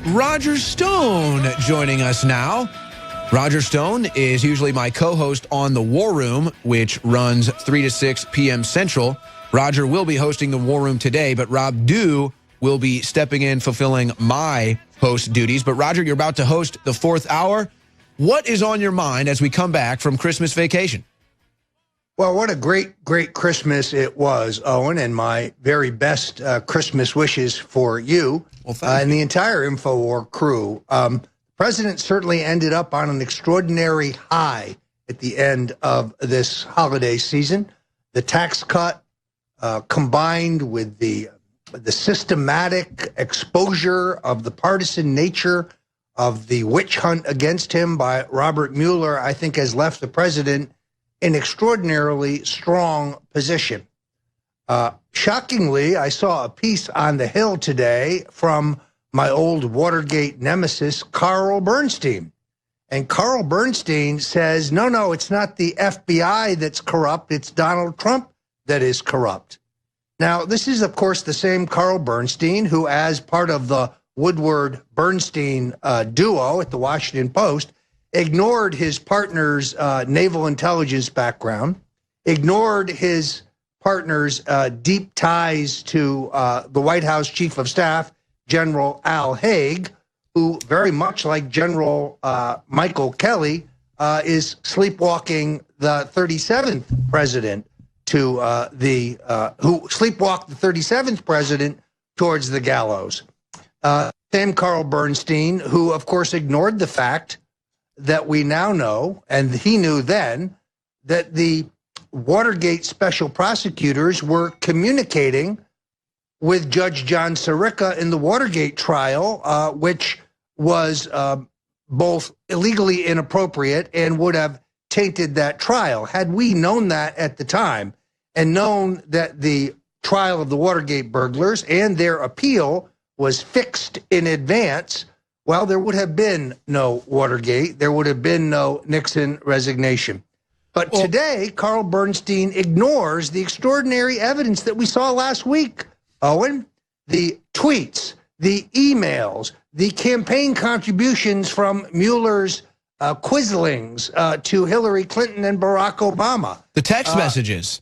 Roger Stone joining us now. Roger Stone is usually my co-host on The War Room, which runs 3 to 6 p.m. Central. Roger will be hosting The War Room today, but Rob Dew will be stepping in, fulfilling my host duties. But Roger, you're about to host the fourth hour. What is on your mind as we come back from Christmas vacation? Well, what a great Christmas it was, Owen, and my very best Christmas wishes for you, and the entire InfoWar crew. The president certainly ended up on an extraordinary high at the end of this holiday season. The tax cut combined with the systematic exposure of the partisan nature of the witch hunt against him by Robert Mueller, I think has left the president in extraordinarily strong position. Shockingly, I saw a piece on the Hill today from my old Watergate nemesis, Carl Bernstein. And Carl Bernstein says, no, it's not the FBI that's corrupt, it's Donald Trump that is corrupt. Now, this is, of course, the same Carl Bernstein who, as part of the Woodward-Bernstein duo at the Washington Post, ignored his partner's naval intelligence background, ignored his partner's deep ties to the White House Chief of Staff, General Al Haig, who, very much like General Michael Kelly, is sleepwalking the 37th president to who sleepwalked the 37th president towards the gallows. Same Carl Bernstein, who, of course, ignored the fact that we now know, and he knew then, that the Watergate special prosecutors were communicating with Judge John Sirica in the Watergate trial, which was both illegally inappropriate and would have tainted that trial. Had we known that at the time and known that the trial of the Watergate burglars and their appeal was fixed in advance, well, there would have been no Watergate. There would have been no Nixon resignation. But today, Carl Bernstein ignores the extraordinary evidence that we saw last week, Owen. The tweets, the emails, the campaign contributions from Mueller's quislings to Hillary Clinton and Barack Obama. The text messages.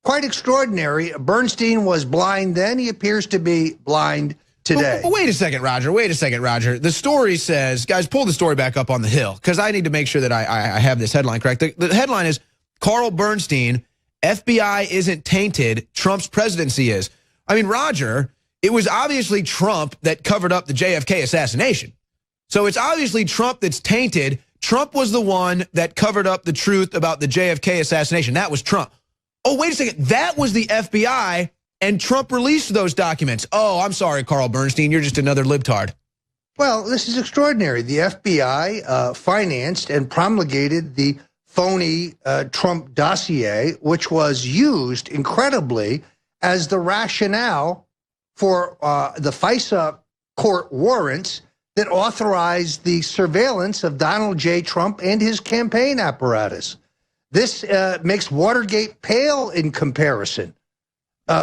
Quite extraordinary. Bernstein was blind then. He appears to be blind today. But wait a second, Roger. Wait a second, Roger. The story says, guys, pull the story back up on the Hill, because I need to make sure that I have this headline correct. The headline is, Carl Bernstein, FBI isn't tainted, Trump's presidency is. I mean, Roger, it was obviously Trump that covered up the JFK assassination. So it's obviously Trump that's tainted. Trump was the one that covered up the truth about the JFK assassination. That was Trump. Oh, wait a second. That was the FBI, and Trump released those documents. Oh, I'm sorry, Carl Bernstein. You're just another libtard. Well, this is extraordinary. The FBI financed and promulgated the phony Trump dossier, which was used incredibly as the rationale for the FISA court warrants that authorized the surveillance of Donald J. Trump and his campaign apparatus. This makes Watergate pale in comparison.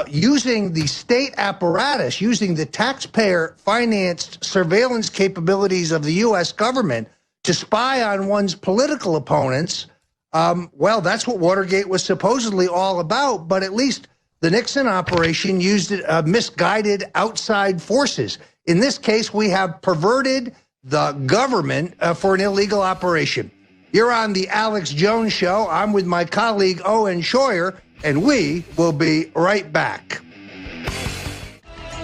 Using the state apparatus, using the taxpayer-financed surveillance capabilities of the U.S. government to spy on one's political opponents, well, that's what Watergate was supposedly all about, but at least the Nixon operation used misguided outside forces. In this case, we have perverted the government for an illegal operation. You're on the Alex Jones Show. I'm with my colleague Owen Scheuer, and we will be right back.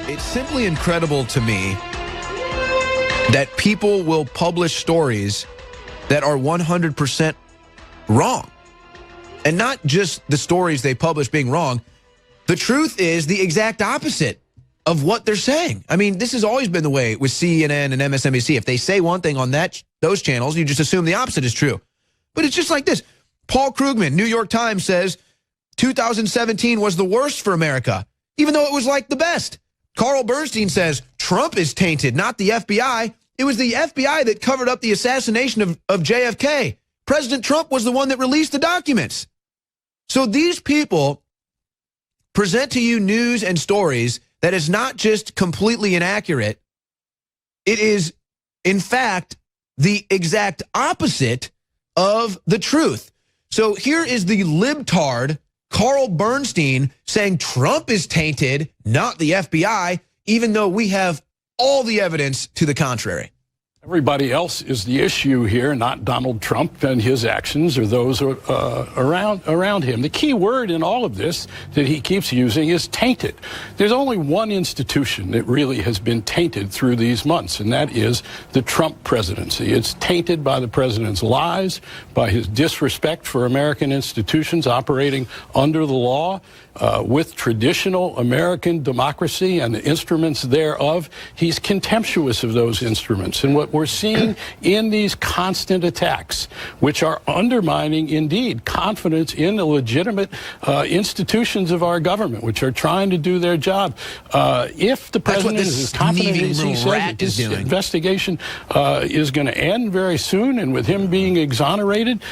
It's simply incredible to me that people will publish stories that are 100% wrong. And not just the stories they publish being wrong. The truth is the exact opposite of what they're saying. I mean, this has always been the way with CNN and MSNBC. If they say one thing on those channels, you just assume the opposite is true. But it's just like this. Paul Krugman, New York Times, says 2017 was the worst for America, even though it was like the best. Carl Bernstein says Trump is tainted, not the FBI. It was the FBI that covered up the assassination of JFK. President Trump was the one that released the documents. So these people present to you news and stories that is not just completely inaccurate, It is, in fact, the exact opposite of the truth. So here is the libtard Carl Bernstein saying Trump is tainted, not the FBI, even though we have all the evidence to the contrary. Everybody else is the issue here, not Donald Trump and his actions or those around him. The key word in all of this that he keeps using is tainted. There's only one institution that really has been tainted through these months, and that is the Trump presidency. It's tainted by the president's lies, by his disrespect for American institutions operating under the law, with traditional American democracy and the instruments thereof. He's contemptuous of those instruments. And what we're seeing in these constant attacks, which are undermining, indeed, confidence in the legitimate institutions of our government, which are trying to do their job. If the president is as confident as he says that this investigation is going to end very soon, and with him being exonerated,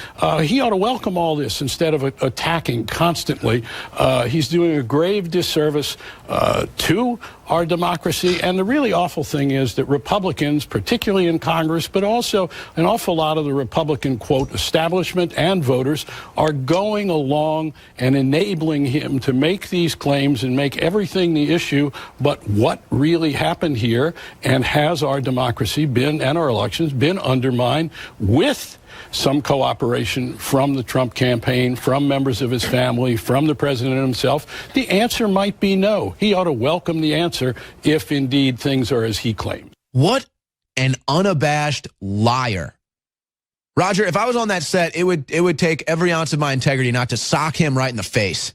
he ought to welcome all this instead of attacking constantly. He's doing a grave disservice to our democracy. And the really awful thing is that Republicans, particularly in Congress, but also an awful lot of the Republican, quote, establishment and voters, are going along and enabling him to make these claims and make everything the issue but what really happened here, and has our democracy been, and our elections, been undermined with some cooperation from the Trump campaign, from members of his family, from the president himself? The answer might be no. He ought to welcome the answer if indeed things are as he claims. What an unabashed liar. Roger, if I was on that set, it would take every ounce of my integrity not to sock him right in the face.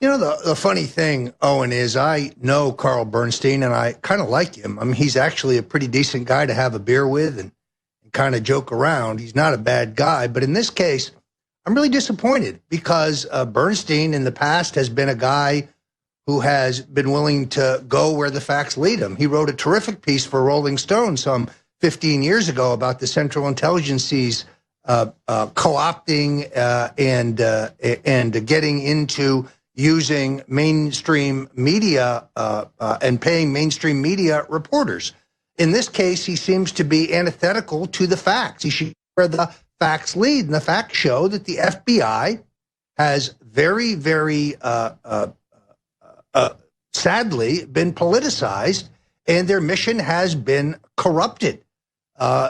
You know, the funny thing, Owen, is I know Carl Bernstein, and I kind of like him. I mean, he's actually a pretty decent guy to have a beer with and kind of joke around. He's not a bad guy. But in this case, I'm really disappointed because Bernstein in the past has been a guy who has been willing to go where the facts lead him. He wrote a terrific piece for Rolling Stone some 15 years ago about the Central Intelligencies co-opting and getting into using mainstream media and paying mainstream media reporters. In this case, he seems to be antithetical to the facts. He should where the facts lead, and the facts show that the FBI has very, very sadly been politicized, and their mission has been corrupted.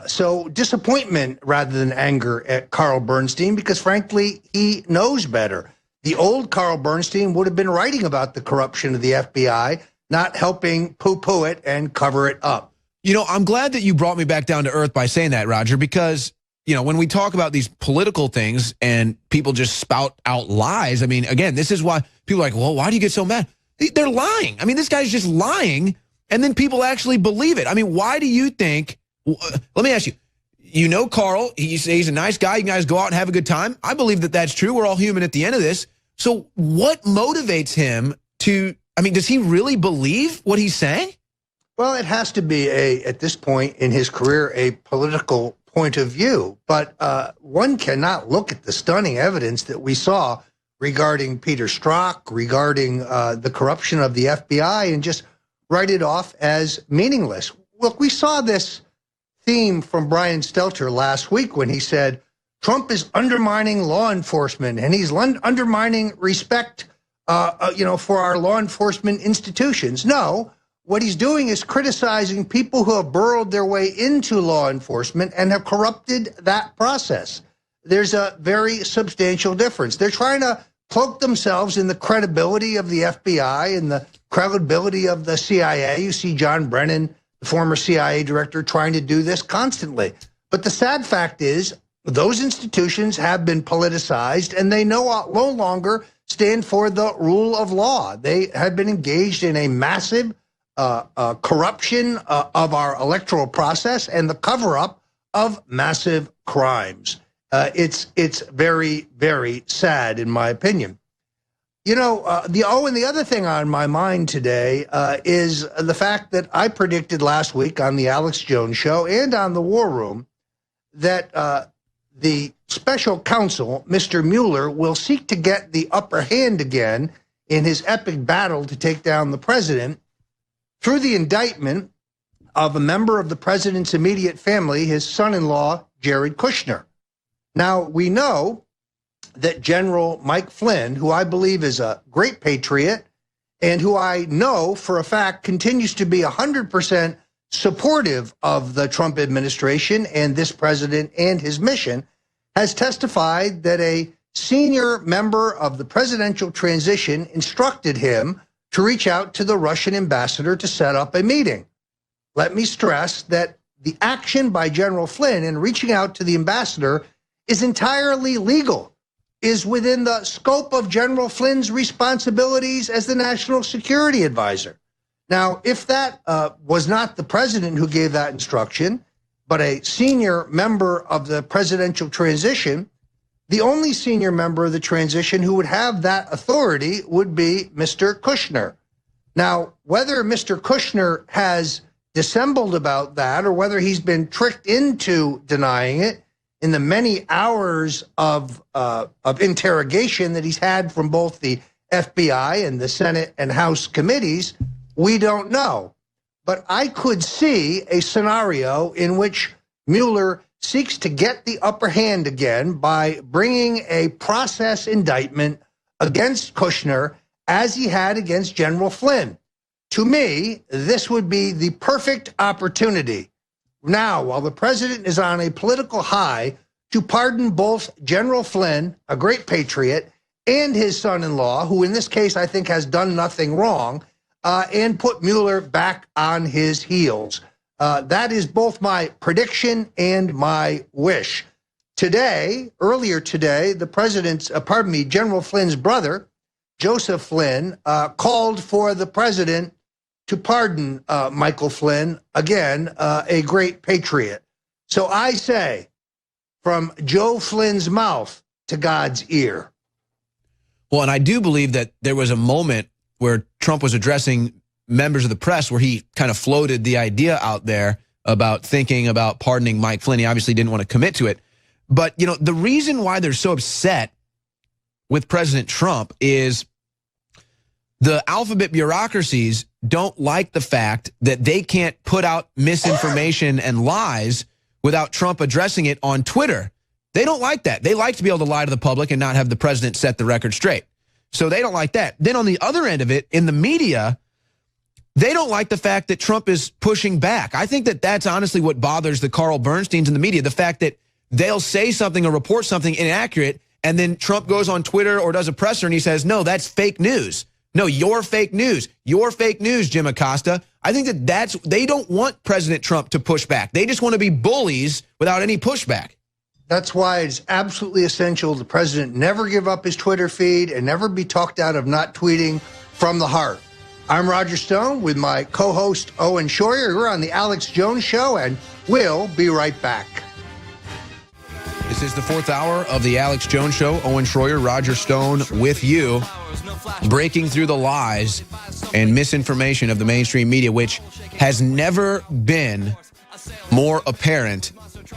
So disappointment rather than anger at Carl Bernstein, because frankly, he knows better. The old Carl Bernstein would have been writing about the corruption of the FBI, not helping poo-poo it and cover it up. You know, I'm glad that you brought me back down to earth by saying that, Roger, because, you know, when we talk about these political things and people just spout out lies, I mean, again, this is why people are like, well, why do you get so mad? They're lying. I mean, this guy's just lying, and then people actually believe it. I mean, why do you think, let me ask you, you know Carl, he's a nice guy, you guys go out and have a good time. I believe that that's true. We're all human at the end of this. So what motivates him to, I mean, does he really believe what he's saying? Well, it has to be, at this point in his career, a political point of view. But one cannot look at the stunning evidence that we saw regarding Peter Strzok, regarding the corruption of the FBI, and just write it off as meaningless. Look, we saw this theme from Brian Stelter last week when he said, Trump is undermining law enforcement, and he's undermining respect, for our law enforcement institutions. No. What he's doing is criticizing people who have burrowed their way into law enforcement and have corrupted that process. There's a very substantial difference. They're trying to cloak themselves in the credibility of the FBI and the credibility of the CIA. You see John Brennan, the former CIA director, trying to do this constantly. But the sad fact is those institutions have been politicized, and they no longer stand for the rule of law. They have been engaged in a massive corruption of our electoral process and the cover-up of massive crimes. It's very, very sad, in my opinion. You know, the other thing on my mind today is the fact that I predicted last week on the Alex Jones Show and on the War Room that the special counsel, Mr. Mueller, will seek to get the upper hand again in his epic battle to take down the president through the indictment of a member of the president's immediate family, his son-in-law, Jared Kushner. Now, we know that General Mike Flynn, who I believe is a great patriot and who I know for a fact continues to be 100% supportive of the Trump administration and this president and his mission, has testified that a senior member of the presidential transition instructed him to reach out to the Russian ambassador to set up a meeting. Let me stress that the action by General Flynn in reaching out to the ambassador is entirely legal, is within the scope of General Flynn's responsibilities as the national security advisor. Now, if that was not the president who gave that instruction, but a senior member of the presidential transition, the only senior member of the transition who would have that authority would be Mr. Kushner. Now, whether Mr. Kushner has dissembled about that or whether he's been tricked into denying it in the many hours of interrogation that he's had from both the FBI and the Senate and House committees, we don't know. But I could see a scenario in which Mueller seeks to get the upper hand again by bringing a process indictment against Kushner as he had against General Flynn. To me, this would be the perfect opportunity now, while the president is on a political high, to pardon both General Flynn, a great patriot, and his son-in-law, who in this case I think has done nothing wrong, and put Mueller back on his heels. That is both my prediction and my wish. Today, earlier today, the president's, General Flynn's brother, Joseph Flynn, called for the president to pardon Michael Flynn, again, a great patriot. So I say, from Joe Flynn's mouth to God's ear. Well, and I do believe that there was a moment where Trump was addressing members of the press where he kind of floated the idea out there about thinking about pardoning Mike Flynn. He obviously didn't want to commit to it. But, you know, the reason why they're so upset with President Trump is the alphabet bureaucracies don't like the fact that they can't put out misinformation and lies without Trump addressing it on Twitter. They don't like that. They like to be able to lie to the public and not have the president set the record straight. So they don't like that. Then on the other end of it, in the media, they don't like the fact that Trump is pushing back. I think that that's honestly what bothers the Carl Bernsteins in the media, the fact that they'll say something or report something inaccurate, and then Trump goes on Twitter or does a presser and he says, no, that's fake news. No, you're fake news. You're fake news, Jim Acosta. I think that they don't want President Trump to push back. They just want to be bullies without any pushback. That's why it's absolutely essential the president never give up his Twitter feed and never be talked out of not tweeting from the heart. I'm Roger Stone with my co-host Owen Schroyer. We're on the Alex Jones Show, and we'll be right back. This is the fourth hour of the Alex Jones Show. Owen Schroyer, Roger Stone with you, breaking through the lies and misinformation of the mainstream media, which has never been more apparent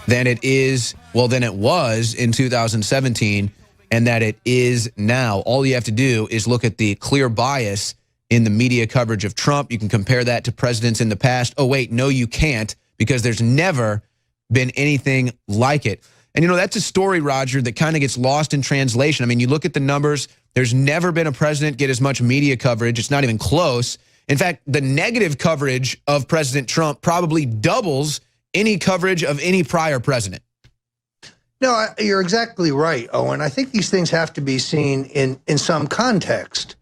than it is, well, than it was in 2017, and that it is now. All you have to do is look at the clear bias in the media coverage of Trump. You can compare that to presidents in the past. Oh, wait, no, you can't, because there's never been anything like it. And, you know, that's a story, Roger, that kind of gets lost in translation. I mean, you look at the numbers. There's never been a president get as much media coverage. It's not even close. In fact, the negative coverage of President Trump probably doubles any coverage of any prior president. No, you're exactly right, Owen. I think these things have to be seen in some context.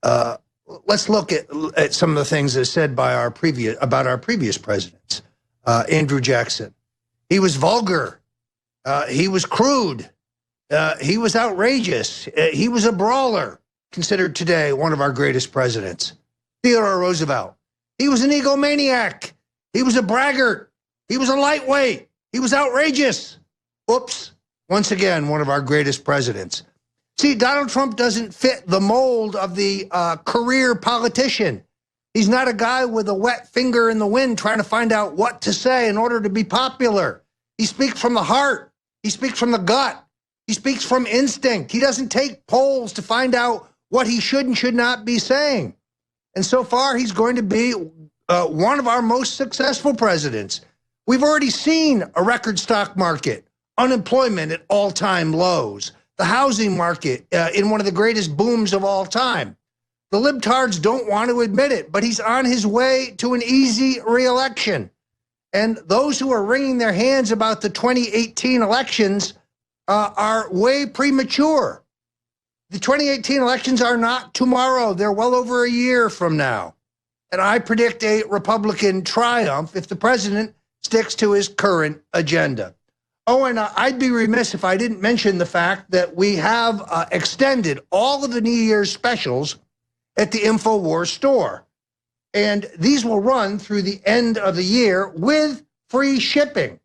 Let's look at some of the things that are said by our previous presidents. Andrew Jackson. He was vulgar. He was crude. He was outrageous. He was a brawler, considered today one of our greatest presidents. Theodore Roosevelt. He was an egomaniac. He was a braggart. He was a lightweight. He was outrageous. Oops. Once again, one of our greatest presidents. See, Donald Trump doesn't fit the mold of the career politician. He's not a guy with a wet finger in the wind trying to find out what to say in order to be popular. He speaks from the heart. He speaks from the gut. He speaks from instinct. He doesn't take polls to find out what he should and should not be saying. And so far, he's going to be one of our most successful presidents. We've already seen a record stock market, unemployment at all-time lows, the housing market in one of the greatest booms of all time. The libtards don't want to admit it, but he's on his way to an easy re-election. And those who are wringing their hands about the 2018 elections are way premature. The 2018 elections are not tomorrow. They're well over a year from now. And I predict a Republican triumph if the president sticks to his current agenda. Oh, and I'd be remiss if I didn't mention the fact that we have extended all of the New Year's specials at the InfoWars store. And these will run through the end of the year with free shipping.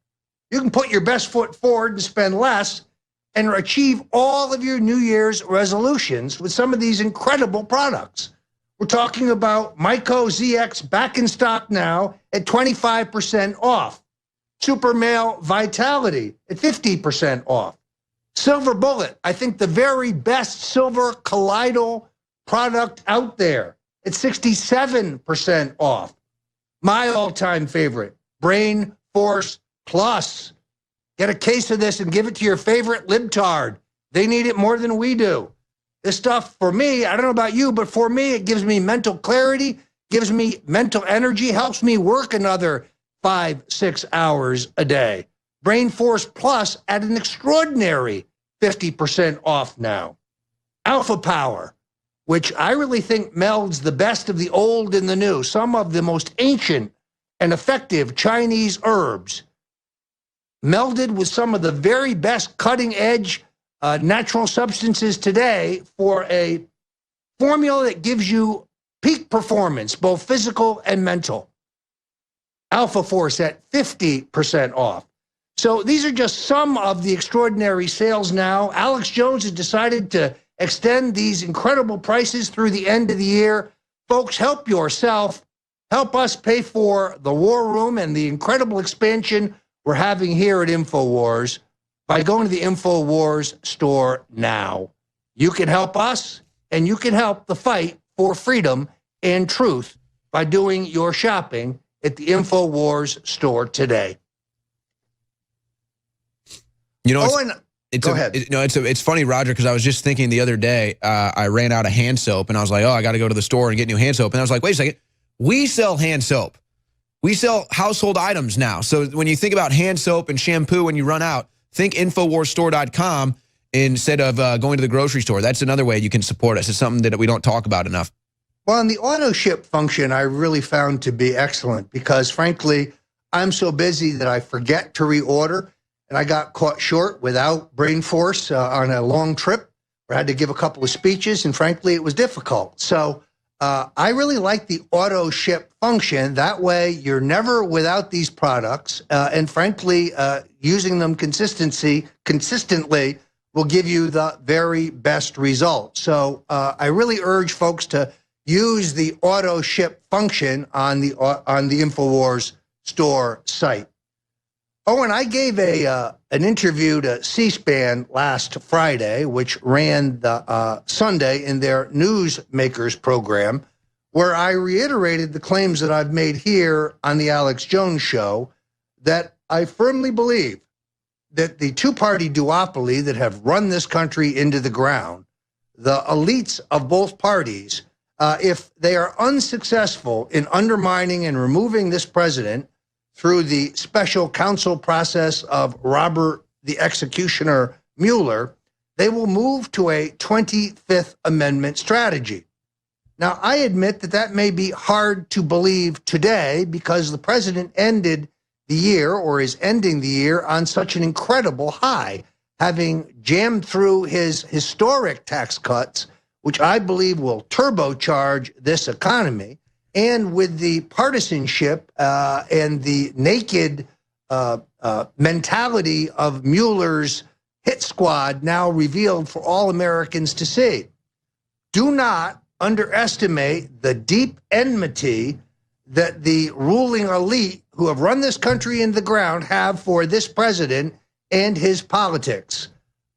You can put your best foot forward and spend less and achieve all of your New Year's resolutions with some of these incredible products. We're talking about Myco ZX back in stock now at 25% off. Super Male Vitality at 50% off. Silver Bullet, I think the very best silver colloidal product out there at 67% off. My all-time favorite, Brain Force Plus. Get a case of this and give it to your favorite libtard. They need it more than we do. This stuff, for me, I don't know about you, but for me, it gives me mental clarity, gives me mental energy, helps me work another 5-6 hours a day. Brain Force Plus at an extraordinary 50% off now. Alpha Power, which I really think melds the best of the old and the new, some of the most ancient and effective Chinese herbs, melded with some of the very best cutting-edge natural substances today for a formula that gives you peak performance, both physical and mental. Alpha Force at 50% off. So these are just some of the extraordinary sales now. Alex Jones has decided to extend these incredible prices through the end of the year. Folks, help yourself. Help us pay for the war room and the incredible expansion we're having here at InfoWars by going to the InfoWars store now. You can help us, and you can help the fight for freedom and truth by doing your shopping at the InfoWars store today. You know, go ahead. It's funny, Roger, because I was just thinking the other day, I ran out of hand soap, and I was like, oh, I got to go to the store and get new hand soap. And I was like, wait a second, we sell hand soap. We sell household items now. So when you think about hand soap and shampoo when you run out, think InfoWarsStore.com instead of going to the grocery store. That's another way you can support us. It's something that we don't talk about enough. Well, and the auto ship function I really found to be excellent because, frankly, I'm so busy that I forget to reorder. And I got caught short without Brain Force on a long trip where I had to give a couple of speeches. And frankly, it was difficult. So I really like the auto ship function. That way, you're never without these products. And frankly, using them consistently will give you the very best result. So I really urge folks to use the auto ship function on the InfoWars store site. Oh, and I gave an interview to C-SPAN last Friday, which ran the Sunday in their Newsmakers program, where I reiterated the claims that I've made here on the Alex Jones Show, that I firmly believe that the two-party duopoly that have run this country into the ground, the elites of both parties, if they are unsuccessful in undermining and removing this president through the special counsel process of Robert the Executioner Mueller, they will move to a 25th Amendment strategy. Now, I admit that that may be hard to believe today because the president ended the year, or is ending the year, on such an incredible high, having jammed through his historic tax cuts, which I believe will turbocharge this economy. And with the partisanship and the naked mentality of Mueller's hit squad now revealed for all Americans to see. Do not underestimate the deep enmity that the ruling elite who have run this country into the ground have for this president and his politics.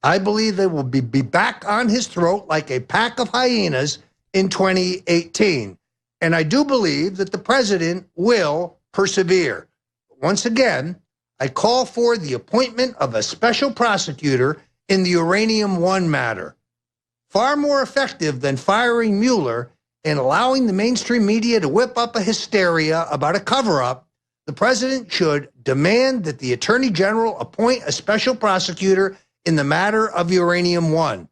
I believe they will be back on his throat like a pack of hyenas in 2018. And I do believe that the president will persevere. Once again, I call for the appointment of a special prosecutor in the Uranium One matter. Far more effective than firing Mueller and allowing the mainstream media to whip up a hysteria about a cover-up, the president should demand that the attorney general appoint a special prosecutor in the matter of Uranium One.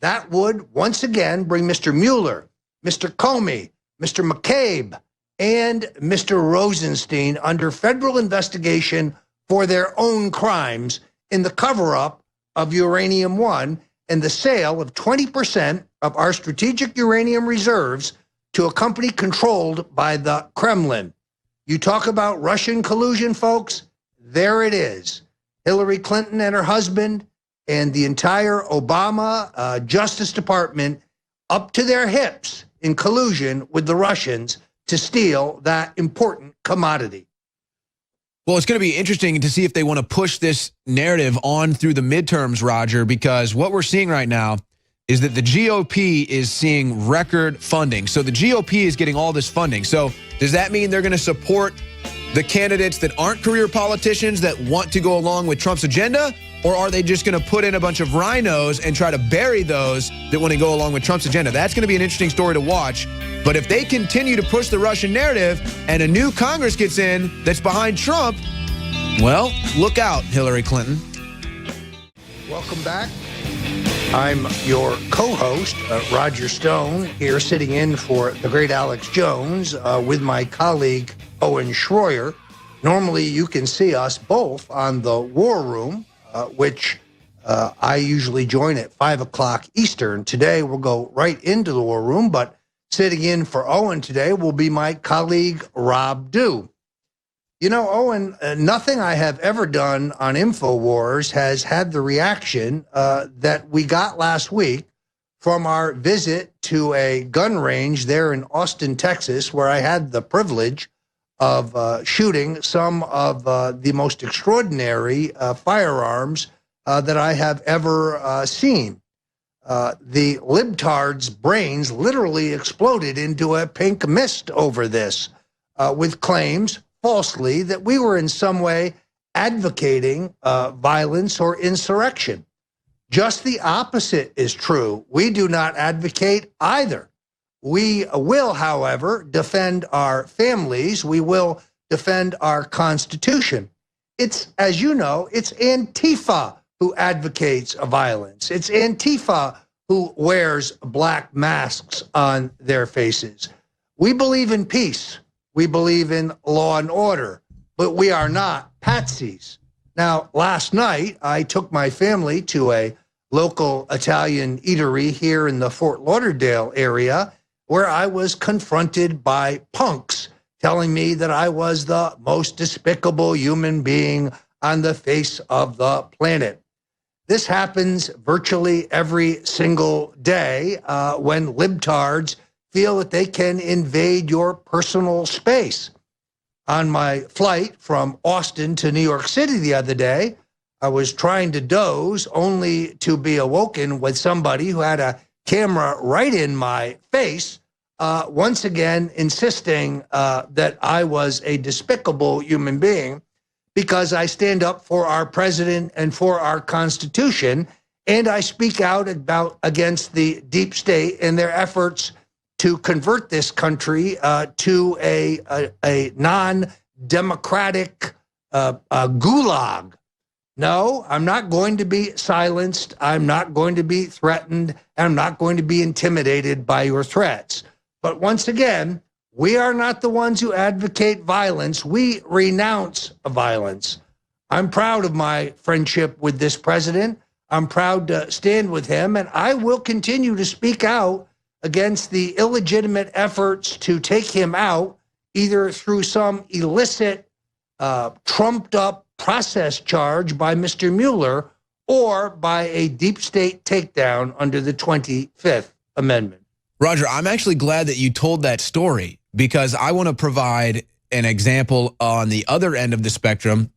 That would once again bring Mr. Mueller, Mr. Comey, Mr. McCabe, and Mr. Rosenstein under federal investigation for their own crimes in the cover-up of Uranium One and the sale of 20% of our strategic uranium reserves to a company controlled by the Kremlin. You talk about Russian collusion, folks, there it is. Hillary Clinton and her husband and the entire Obama Justice Department up to their hips in collusion with the Russians to steal that important commodity. Well, it's going to be interesting to see if they want to push this narrative on through the midterms, Roger, because what we're seeing right now is that the GOP is seeing record funding. So the GOP is getting all this funding. So does that mean they're going to support the candidates that aren't career politicians that want to go along with Trump's agenda? Or are they just going to put in a bunch of rhinos and try to bury those that want to go along with Trump's agenda? That's going to be an interesting story to watch. But if they continue to push the Russian narrative and a new Congress gets in that's behind Trump, well, look out, Hillary Clinton. Welcome back. I'm your co-host, Roger Stone, here sitting in for the great Alex Jones with my colleague, Owen Schroyer. Normally, you can see us both on the War Room, which I usually join at 5 o'clock Eastern. Today, we'll go right into the War Room, but sitting in for Owen today will be my colleague, Rob Dew. You know, Owen, nothing I have ever done on InfoWars has had the reaction that we got last week from our visit to a gun range there in Austin, Texas, where I had the privilege of shooting some of the most extraordinary firearms that I have ever seen. The libtards' brains literally exploded into a pink mist over this, with claims, falsely, that we were in some way advocating violence or insurrection. Just the opposite is true. We do not advocate either. We will, however, defend our families. We will defend our Constitution. It's, as you know, it's Antifa who advocates violence. It's Antifa who wears black masks on their faces. We believe in peace. We believe in law and order, but we are not patsies. Now, last night, I took my family to a local Italian eatery here in the Fort Lauderdale area, where I was confronted by punks telling me that I was the most despicable human being on the face of the planet. This happens virtually every single day when libtards feel that they can invade your personal space. On my flight from Austin to New York City the other day, I was trying to doze only to be awoken with somebody who had a camera right in my face, once again insisting that I was a despicable human being because I stand up for our president and for our Constitution, and I speak out against the deep state and their efforts to convert this country to a non-democratic gulag. No, I'm not going to be silenced. I'm not going to be threatened. And I'm not going to be intimidated by your threats. But once again, we are not the ones who advocate violence. We renounce violence. I'm proud of my friendship with this president. I'm proud to stand with him, and I will continue to speak out against the illegitimate efforts to take him out, either through some illicit, trumped-up process charge by Mr. Mueller or by a deep state takedown under the 25th Amendment. Roger, I'm actually glad that you told that story because I want to provide an example on the other end of the spectrum.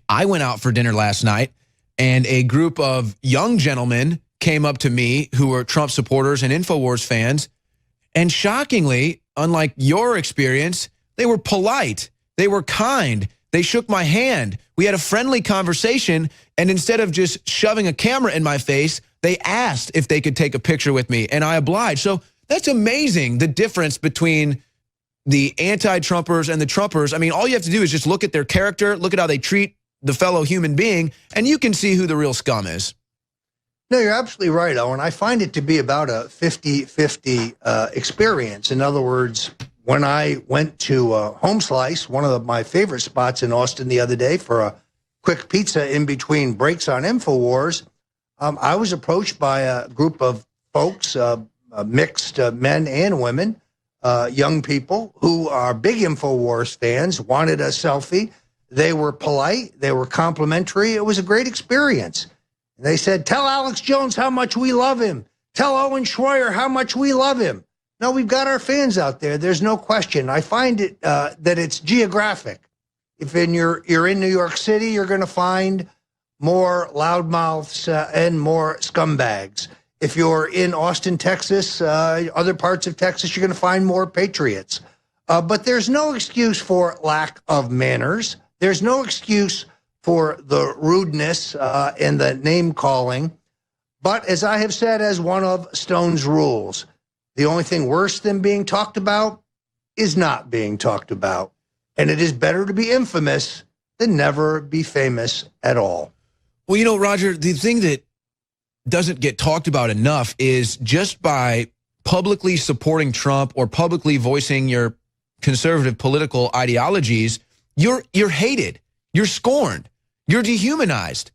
I went out for dinner last night, and a group of young gentlemen came up to me who were Trump supporters and InfoWars fans, and shockingly, unlike your experience, they were polite. They were kind. They shook my hand. We had a friendly conversation, and instead of just shoving a camera in my face, they asked if they could take a picture with me, and I obliged. So that's amazing, the difference between the anti-Trumpers and the Trumpers. I mean, all you have to do is just look at their character, look at how they treat the fellow human being, and you can see who the real scum is. No, you're absolutely right, Owen. I find it to be about a 50-50 experience. In other words, when I went to Home Slice, one of my favorite spots in Austin the other day, for a quick pizza in between breaks on InfoWars, I was approached by a group of folks, mixed men and women, young people who are big InfoWars fans, wanted a selfie. They were polite. They were complimentary. It was a great experience. They said, tell Alex Jones how much we love him. Tell Owen Schroyer how much we love him. No, we've got our fans out there. There's no question. I find it that it's geographic. If you're in New York City, you're going to find more loudmouths and more scumbags. If you're in Austin, Texas, other parts of Texas, you're going to find more patriots. But there's no excuse for lack of manners. There's no excuse for the rudeness and the name-calling. But as I have said, as one of Stone's rules, the only thing worse than being talked about is not being talked about. And it is better to be infamous than never be famous at all. Well, you know, Roger, the thing that doesn't get talked about enough is just by publicly supporting Trump or publicly voicing your conservative political ideologies, you're hated, you're scorned, you're dehumanized.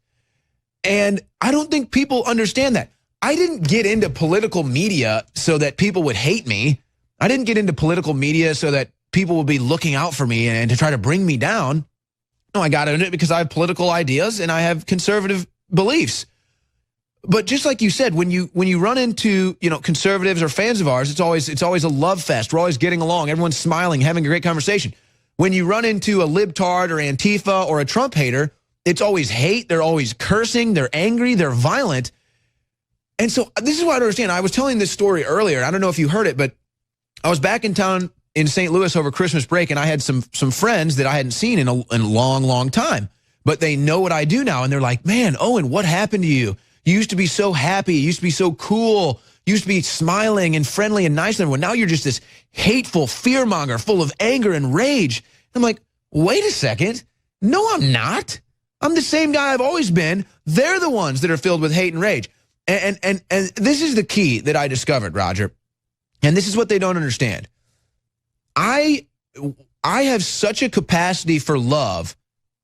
And I don't think people understand that. I didn't get into political media so that people would hate me. I didn't get into political media so that people would be looking out for me and to try to bring me down. No, I got into it because I have political ideas and I have conservative beliefs. But just like you said, when you run into, conservatives or fans of ours, it's always a love fest. We're always getting along. Everyone's smiling, having a great conversation. When you run into a libtard or Antifa or a Trump hater, it's always hate. They're always cursing. They're angry. They're violent. And so this is what I don't understand. I was telling this story earlier. I don't know if you heard it, but I was back in town in St. Louis over Christmas break, and I had some friends that I hadn't seen in a long, long time. But they know what I do now, and they're like, man, Owen, what happened to you? You used to be so happy. You used to be so cool. You used to be smiling and friendly and nice to everyone. Now you're just this hateful fearmonger full of anger and rage. I'm like, wait a second. No, I'm not. I'm the same guy I've always been. They're the ones that are filled with hate and rage. And this is the key that I discovered, Roger. And this is what they don't understand. I have such a capacity for love,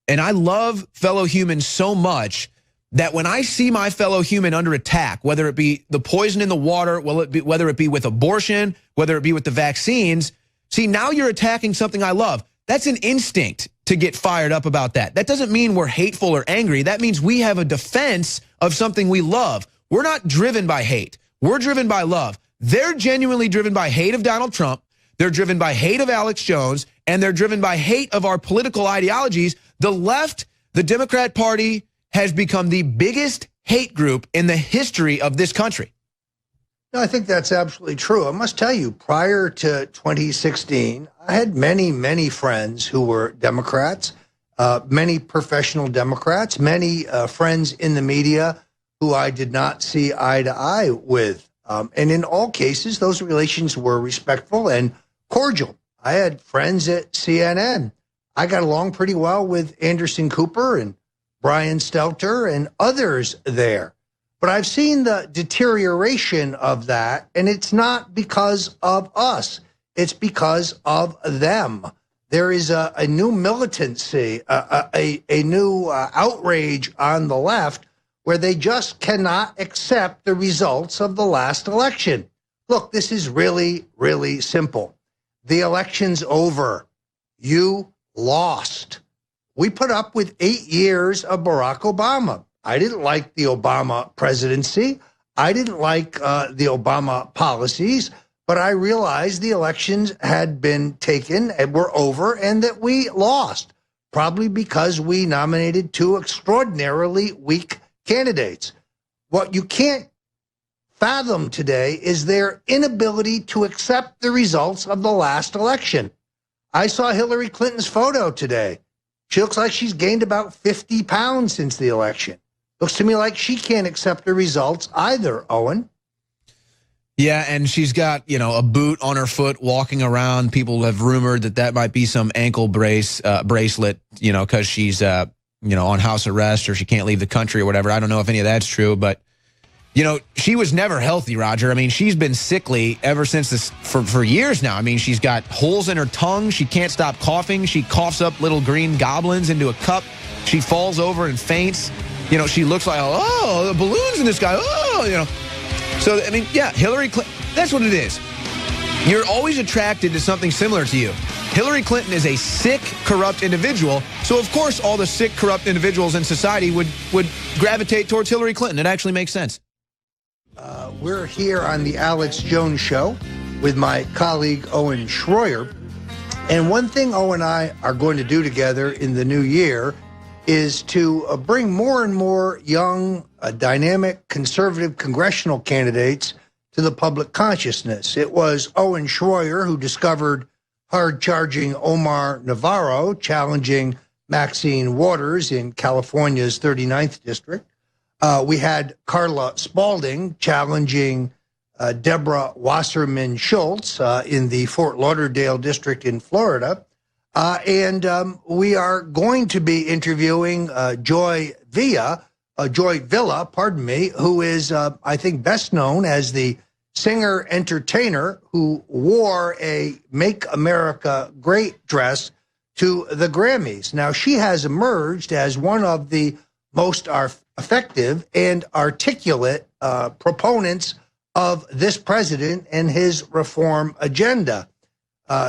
and I love fellow humans so much that when I see my fellow human under attack, whether it be the poison in the water, whether it be with abortion, whether it be with the vaccines, see, now you're attacking something I love. That's an instinct to get fired up about that. That doesn't mean we're hateful or angry. That means we have a defense of something we love. We're not driven by hate. We're driven by love. They're genuinely driven by hate of Donald Trump. They're driven by hate of Alex Jones, and they're driven by hate of our political ideologies. The left, the Democrat Party, has become the biggest hate group in the history of this country. No, I think that's absolutely true. I must tell you, prior to 2016, I had many, many friends who were Democrats, many professional Democrats, many friends in the media who I did not see eye to eye with. And in all cases, those relations were respectful and cordial. I had friends at CNN. I got along pretty well with Anderson Cooper and Brian Stelter and others there. But I've seen the deterioration of that, and it's not because of us. It's because of them. There is a new militancy, a new outrage on the left where they just cannot accept the results of the last election. Look, this is really, really simple. The election's over. You lost. We put up with 8 years of Barack Obama. I didn't like the Obama presidency. I didn't like the Obama policies, but I realized the elections had been taken and were over and that we lost, probably because we nominated two extraordinarily weak candidates. What you can't fathom today is their inability to accept the results of the last election. I saw Hillary Clinton's photo today. She looks like she's gained about 50 pounds since the election. Looks to me like she can't accept the results either, Owen. Yeah, and she's got, a boot on her foot walking around. People have rumored that might be some ankle bracelet, because she's, on house arrest or she can't leave the country or whatever. I don't know if any of that's true, but, she was never healthy, Roger. I mean, she's been sickly ever since this for years now. I mean, she's got holes in her tongue. She can't stop coughing. She coughs up little green goblins into a cup. She falls over and faints. She looks like, oh, the balloons in the sky. Oh, So, I mean, yeah, Hillary Clinton, that's what it is. You're always attracted to something similar to you. Hillary Clinton is a sick, corrupt individual. So, of course, all the sick, corrupt individuals in society would gravitate towards Hillary Clinton. It actually makes sense. We're here on the Alex Jones Show with my colleague, Owen Schroyer. And one thing Owen and I are going to do together in the new year is to bring more and more young, dynamic, conservative congressional candidates to the public consciousness. It was Owen Schroyer who discovered hard-charging Omar Navarro challenging Maxine Waters in California's 39th district. We had Carla Spalding challenging Deborah Wasserman Schultz in the Fort Lauderdale district in Florida. And we are going to be interviewing Joy Villa, who is, I think, best known as the singer-entertainer who wore a Make America Great dress to the Grammys. Now, she has emerged as one of the most effective and articulate proponents of this president and his reform agenda.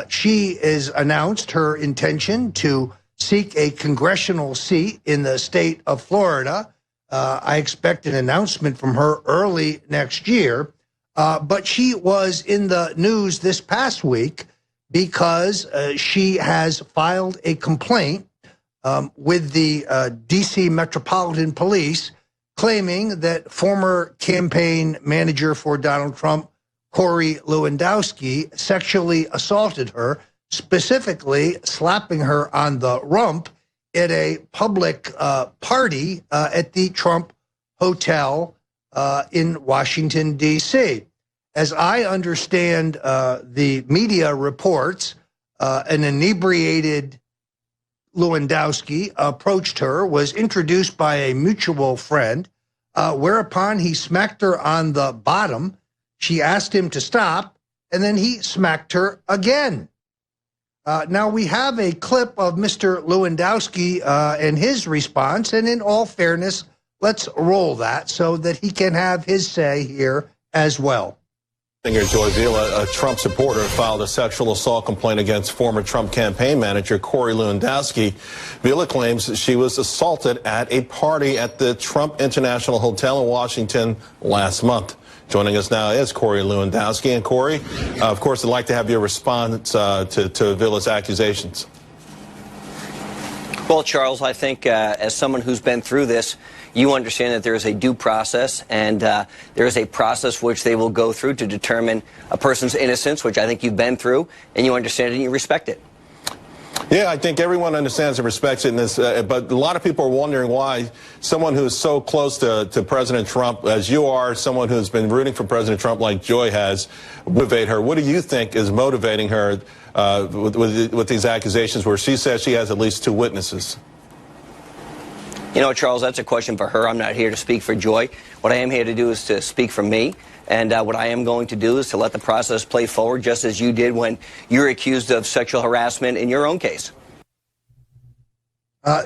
She has announced her intention to seek a congressional seat in the state of Florida. I expect an announcement from her early next year. But she was in the news this past week because she has filed a complaint with the D.C. Metropolitan Police claiming that former campaign manager for Donald Trump, Corey Lewandowski, sexually assaulted her, specifically slapping her on the rump at a public party at the Trump Hotel in Washington, D.C. As I understand the media reports, an inebriated Lewandowski approached her, was introduced by a mutual friend, whereupon he smacked her on the bottom. She asked him to stop, and then he smacked her again. Now, we have a clip of Mr. Lewandowski and his response, and in all fairness, let's roll that so that he can have his say here as well. Singer Joy Villa, a Trump supporter, filed a sexual assault complaint against former Trump campaign manager Corey Lewandowski. Villa claims that she was assaulted at a party at the Trump International Hotel in Washington last month. Joining us now is Corey Lewandowski. And Corey, of course, I'd like to have your response to Villa's accusations. Well, Charles, I think as someone who's been through this, you understand that there is a due process, and there is a process which they will go through to determine a person's innocence, which I think you've been through, and you understand it and you respect it. Yeah, I think everyone understands and respects it in this, but a lot of people are wondering why someone who's so close to President Trump, as you are, someone who's been rooting for President Trump like Joy has, motivate her. What do you think is motivating her with these accusations where she says she has at least 2 witnesses? You know, Charles, that's a question for her. I'm not here to speak for Joy. What I am here to do is to speak for me. And what I am going to do is to let the process play forward, just as you did when you're accused of sexual harassment in your own case.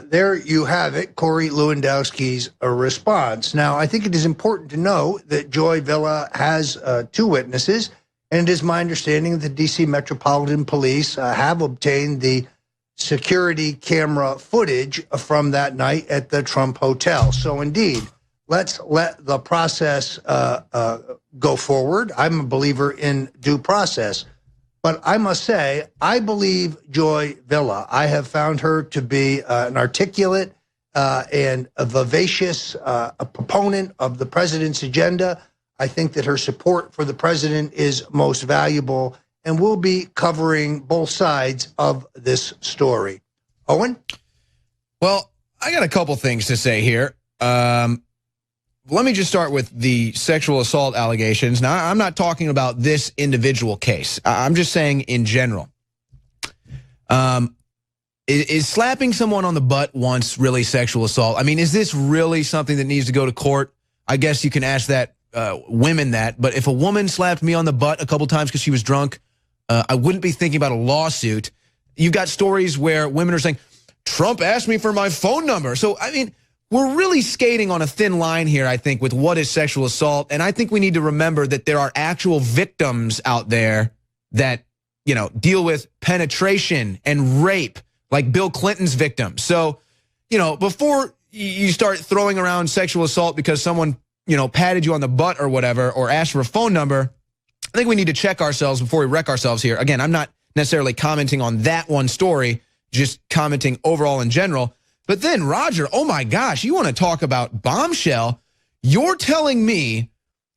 There you have it, Corey Lewandowski's response. Now, I think it is important to know that Joy Villa has 2 witnesses, and it is my understanding that the D.C. Metropolitan Police have obtained the security camera footage from that night at the Trump Hotel. So, indeed, let's let the process go forward. I'm a believer in due process. But I must say, I believe Joy Villa. I have found her to be an articulate and a vivacious a proponent of the president's agenda. I think that her support for the president is most valuable, and we'll be covering both sides of this story. Owen? Well, I got a couple things to say here. Let me just start with the sexual assault allegations. Now, I'm not talking about this individual case. I'm just saying in general. Is slapping someone on the butt once really sexual assault? I mean, is this really something that needs to go to court? I guess you can ask that women that. But if a woman slapped me on the butt a couple times because she was drunk, I wouldn't be thinking about a lawsuit. You've got stories where women are saying, Trump asked me for my phone number. So, I mean, we're really skating on a thin line here, I think, with what is sexual assault. And I think we need to remember that there are actual victims out there that, you know, deal with penetration and rape, like Bill Clinton's victim. So, you know, before you start throwing around sexual assault because someone, you know, patted you on the butt or whatever, or asked for a phone number, I think we need to check ourselves before we wreck ourselves here. Again, I'm not necessarily commenting on that one story, just commenting overall in general. But then, Roger, oh my gosh, you want to talk about bombshell? You're telling me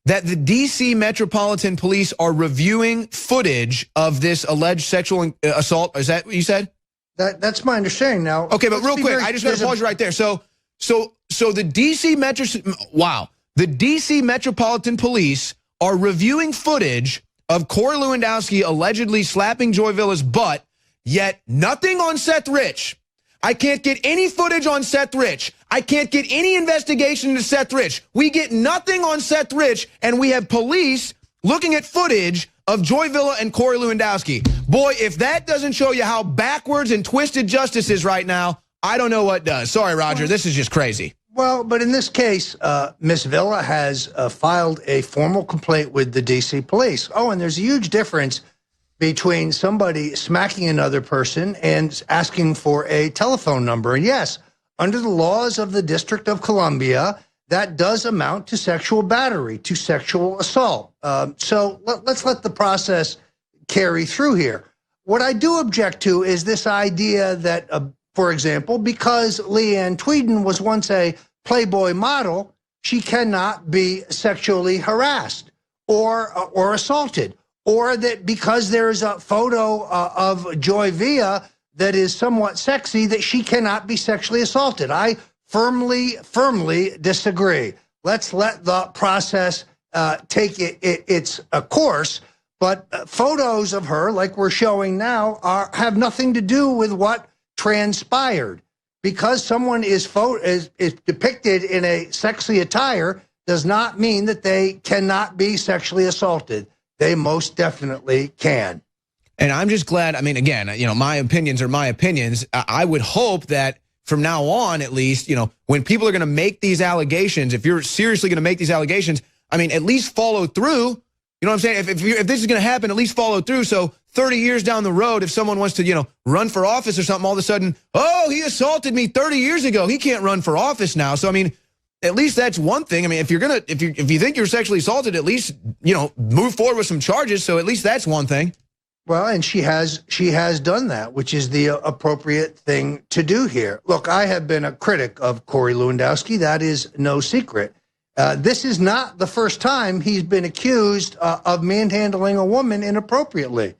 that the D.C. Metropolitan Police are reviewing footage of this alleged sexual assault? Is that what you said? That's my understanding now. Okay, but real quick, I just got to pause you right there. So the D.C. the D.C. Metropolitan Police are reviewing footage of Corey Lewandowski allegedly slapping Joy Villa's butt, yet nothing on Seth Rich. I can't get any footage on Seth Rich. I can't get any investigation into Seth Rich. We get nothing on Seth Rich, and we have police looking at footage of Joy Villa and Corey Lewandowski. Boy, if that doesn't show you how backwards and twisted justice is right now, I don't know what does. Sorry, Roger, this is just crazy. Well, but in this case, Miss Villa has filed a formal complaint with the D.C. police. Oh, and there's a huge difference between somebody smacking another person and asking for a telephone number. And yes, under the laws of the District of Columbia, that does amount to sexual battery, to sexual assault. So let's let the process carry through here. What I do object to is this idea that, for example, because Leanne Tweeden was once a Playboy model, she cannot be sexually harassed or assaulted. Or that because there's a photo of Joy Villa that is somewhat sexy, that she cannot be sexually assaulted. I firmly disagree. Let's let the process take its course. But photos of her, like we're showing now, have nothing to do with what transpired. Because someone is depicted in a sexy attire does not mean that they cannot be sexually assaulted. They most definitely can. And I'm just glad, I mean, again, you know, my opinions are my opinions. I would hope that from now on, at least, you know, when people are going to make these allegations, if you're seriously going to make these allegations, I mean, at least follow through. You know what I'm saying? If this is going to happen, at least follow through. So 30 years down the road, if someone wants to, you know, run for office or something, all of a sudden, oh, he assaulted me 30 years ago. He can't run for office now. So, I mean, at least that's one thing. I mean, if you think you're sexually assaulted, at least, you know, move forward with some charges. So at least that's one thing. Well, and she has done that, which is the appropriate thing to do here. Look, I have been a critic of Corey Lewandowski. That is no secret. This is not the first time he's been accused of manhandling a woman inappropriately.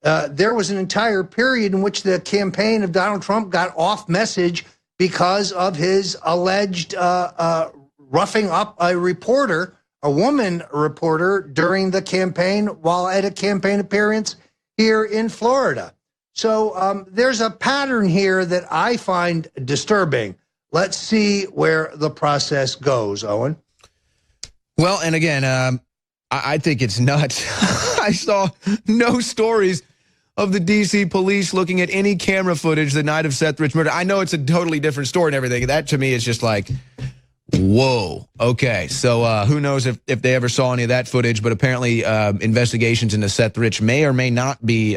There was an entire period in which the campaign of Donald Trump got off message because of his alleged roughing up a reporter, a woman reporter, during the campaign while at a campaign appearance here in Florida. So there's a pattern here that I find disturbing. Let's see where the process goes, Owen. Well, and again, I think it's nuts. I saw no stories of the D.C. police looking at any camera footage the night of Seth Rich murder. I know it's a totally different story and everything. That, to me, is just like, whoa. Okay, so who knows if they ever saw any of that footage, but apparently investigations into Seth Rich may or may not be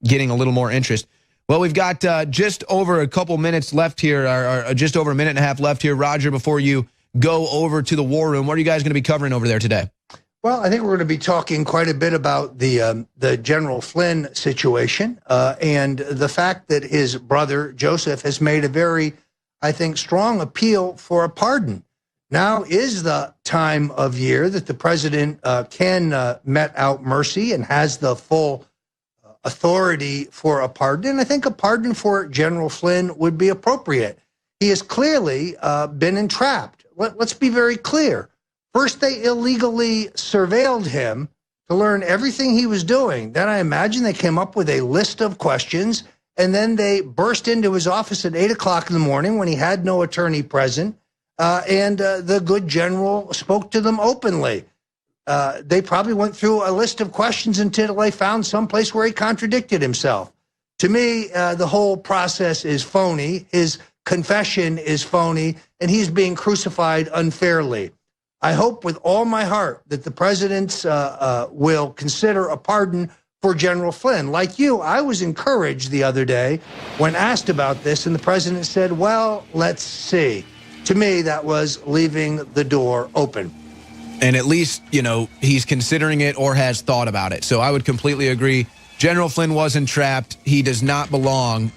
getting a little more interest. Well, we've got just over a couple minutes left here, or just over a minute and a half left here. Roger, before you go over to the war room, what are you guys going to be covering over there today? Well, I think we're going to be talking quite a bit about the General Flynn situation and the fact that his brother, Joseph, has made a very, I think, strong appeal for a pardon. Now is the time of year that the president can met out mercy and has the full authority for a pardon. And I think a pardon for General Flynn would be appropriate. He has clearly been entrapped. Let's be very clear. First, they illegally surveilled him to learn everything he was doing. Then I imagine they came up with a list of questions, and then they burst into his office at 8 o'clock in the morning when he had no attorney present, and the good general spoke to them openly. They probably went through a list of questions until they found someplace where he contradicted himself. To me, the whole process is phony. His confession is phony, and he's being crucified unfairly. I hope with all my heart that the president will consider a pardon for General Flynn. Like you, I was encouraged the other day when asked about this, and the president said, well, let's see. To me, that was leaving the door open. And at least, you know, he's considering it or has thought about it. So I would completely agree. General Flynn wasn't trapped. He does not belong.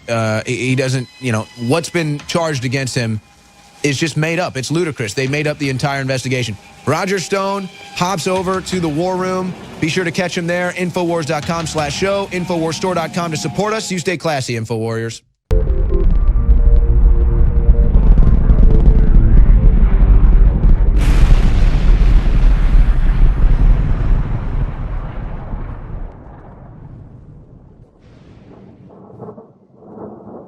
He doesn't, you know, what's been charged against him is just made up. It's ludicrous. They made up the entire investigation. Roger Stone hops over to the War Room. Be sure to catch him there. Infowars.com/show. Infowarsstore.com to support us. You stay classy, InfoWarriors.